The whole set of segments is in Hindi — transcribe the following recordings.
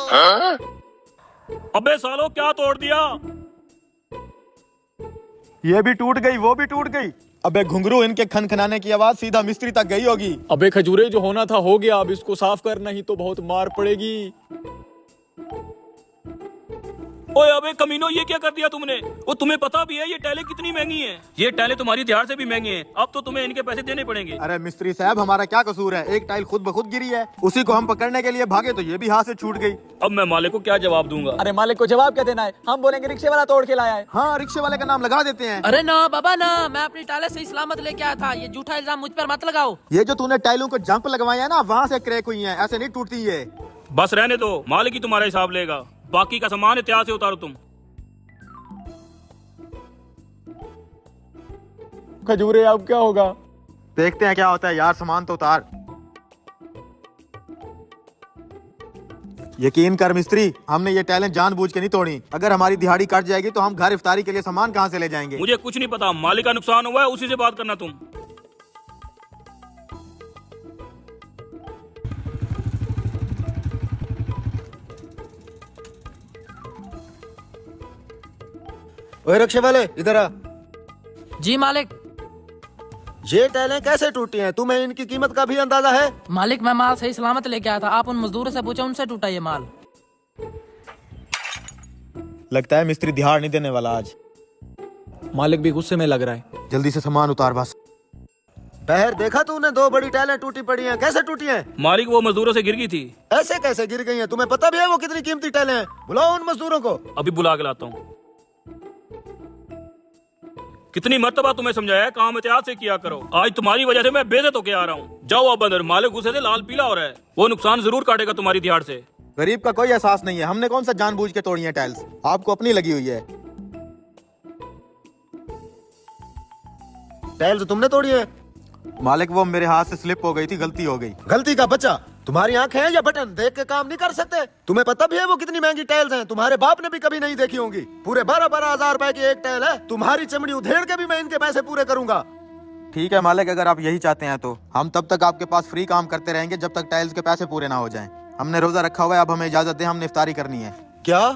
अबे सालो क्या तोड़ दिया? ये भी टूट गई, वो भी टूट गई। अबे घुंघरू, इनके खनखनाने की आवाज सीधा मिस्त्री तक गई होगी। अबे खजूरे, जो होना था हो गया, अब इसको साफ कर, नहीं तो बहुत मार पड़ेगी। ओए अबे कमीनो, ये क्या कर दिया तुमने? वो तुम्हें पता भी है ये टाइलें कितनी महंगी हैं? ये टाइलें तुम्हारी दिहाड़ से भी महंगी हैं। अब तो तुम्हें इनके पैसे देने पड़ेंगे। अरे मिस्त्री साहब, हमारा क्या कसूर है? एक टाइल खुद ब खुद गिरी है, उसी को हम पकड़ने के लिए भागे तो ये भी हाथ से छूट गई। अब मैं मालिक को क्या जवाब दूंगा? अरे मालिक को जवाब क्या देना है? हम बोलेंगे रिक्शे वाला तोड़ के लाया है। हाँ, रिक्शे वाले का नाम लगा देते हैं। अरे ना बाबा ना, मैं अपनी टाइलें सही सलामत लेके आया था। ये झूठा इल्जाम मुझ पर मत लगाओ। ये जो तूने टाइलों को जंप लगवाया है ना, वहाँ से क्रैक हुई है, ऐसे नहीं टूटती ये। बस रहने दो, मालिक ही तुम्हारा हिसाब लेगा। बाकी का सामान इत्याद से उतारो तुम। खजूरे, अब क्या होगा? देखते हैं क्या होता है यार, सामान तो उतार। यकीन कर मिस्त्री, हमने ये टाइलें जानबूझ के नहीं तोड़ी। अगर हमारी दिहाड़ी कट जाएगी तो हम घर इफ्तारी के लिए सामान कहाँ से ले जाएंगे? मुझे कुछ नहीं पता, मालिक का नुकसान हुआ है, उसी से बात करना तुम। ओए रिक्शे वाले, इधर आ। जी मालिक। ये टाइलें कैसे टूटी हैं? तुम्हें इनकी कीमत का भी अंदाजा है? मालिक, मैं माल सही सलामत लेके आया था। आप उन मजदूरों से पूछो, उनसे टूटा ये माल। लगता है मिस्त्री दिहाड़ नहीं देने वाला आज। मालिक भी गुस्से में लग रहा है। जल्दी से सामान उतार बस। बहर, देखा तूने? दो बड़ी टाइलें टूटी पड़ी हैं। कैसे टूटी हैं? मालिक वो मजदूरों से गिर गई थी। ऐसे कैसे गिर गई हैं? तुम्हें पता भी है वो कितनी कीमती टाइलें हैं? बुलाओ उन मजदूरों को। अभी बुला के लाता हूँ। कितनी मर्तबा तुम्हें समझाया है, काम एहतियात से किया करो। आज तुम्हारी वजह से मैं बेइज्जत होके आ रहा हूँ। जाओ अब अंदर। मालिक गुस्से से लाल पीला हो रहा है। वो नुकसान जरूर काटेगा तुम्हारी दिहाड़ से। गरीब का कोई एहसास नहीं है। हमने कौन सा जानबूझ के तोड़ी है टाइल्स? आपको अपनी लगी हुई है। टाइल तो तुमने तोड़ी है। मालिक, वो मेरे हाथ से स्लिप हो गई थी, गलती हो गई। गलती का बच्चा, तुम्हारी आंखें हैं या बटन? देख के काम नहीं कर सकते? तुम्हें पता भी है वो कितनी महंगी टाइल्स हैं? तुम्हारे बाप ने भी कभी नहीं देखी होंगी। पूरे 12-12 हजार रुपए की एक टाइल है। तुम्हारी चमड़ी उधेड़ के भी मैं इनके पैसे पूरे करूंगा। ठीक है मालिक, अगर आप यही चाहते हैं तो हम तब तक आपके पास फ्री काम करते रहेंगे जब तक टाइल्स के पैसे पूरे ना हो जाएं। हमने रोजा रखा हुआ है, अब हमें इजाजत दें, हमने इफ्तारी करनी है। क्या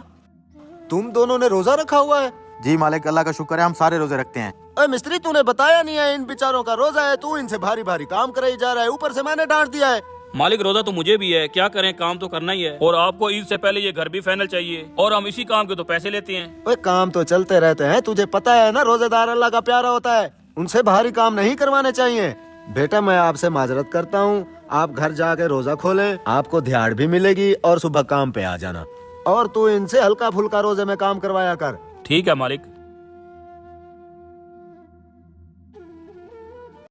तुम दोनों ने रोजा रखा हुआ है? जी मालिक, अल्लाह का शुक्र है, हम सारे रोजे रखते हैं। अरे मिस्त्री, तूने बताया नहीं है इन बेचारों का रोजा है। तू इनसे भारी भारी काम कराई जा रहा है, ऊपर से मैंने डांट दिया है। मालिक, रोजा तो मुझे भी है, क्या करें, काम तो करना ही है। और आपको ईद से पहले ये घर भी फाइनल चाहिए, और हम इसी काम के तो पैसे लेते हैं। ओए, काम तो चलते रहते हैं, तुझे पता है ना। रोजेदार अल्लाह का प्यारा होता है, उनसे भारी काम नहीं करवाने चाहिए। बेटा, मैं आपसे माजरत करता हूँ। आप घर जाके रोजा खोलें, आपको दिहाड़ भी मिलेगी और सुबह काम पे आ जाना। और तू इनसे हल्का फुल्का रोजे में काम करवाया कर। ठीक है मालिक।